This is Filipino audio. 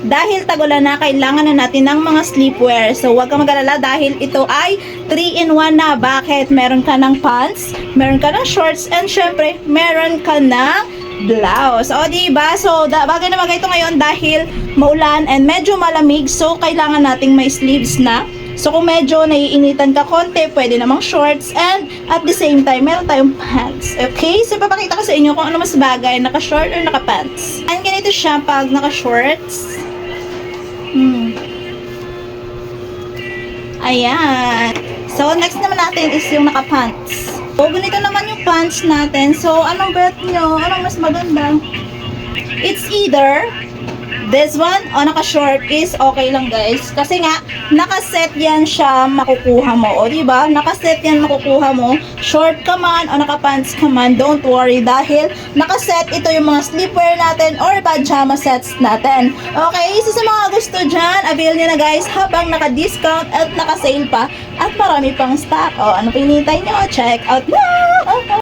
Dahil tagulan na, kailangan na natin ng mga sleepwear. So, huwag kang mag-alala dahil ito ay 3-in-1 na. Bakit? Meron ka ng pants, meron ka ng shorts, and syempre, meron ka ng blouse. O, diba? So, bagay na bagay ito ngayon dahil maulan and medyo malamig. So, kailangan nating may sleeves na. So, kung medyo naiinitan ka konti, pwede namang shorts and at the same time, meron tayong pants. Okay? So, papakita ko sa inyo kung ano mas bagay, naka-short or naka-pants. And ganito siya pag naka-shorts. Ayan. So, next naman natin is yung naka-pants. So, ganito naman yung pants natin. So, anong bet nyo? Anong mas maganda? It's either this one o naka-short is okay lang guys. Kasi nga, naka-set yan siya makukuha mo. O diba? Naka-set yan makukuha mo. Short ka man o naka-pants ka man, don't worry. Dahil naka-set ito yung mga sleepwear natin or pajama sets natin. Okay? So sa mga gusto dyan, avail nyo na guys habang naka-discount at naka-sale pa. At marami pang stock. O ano pinintay nyo? Check out na!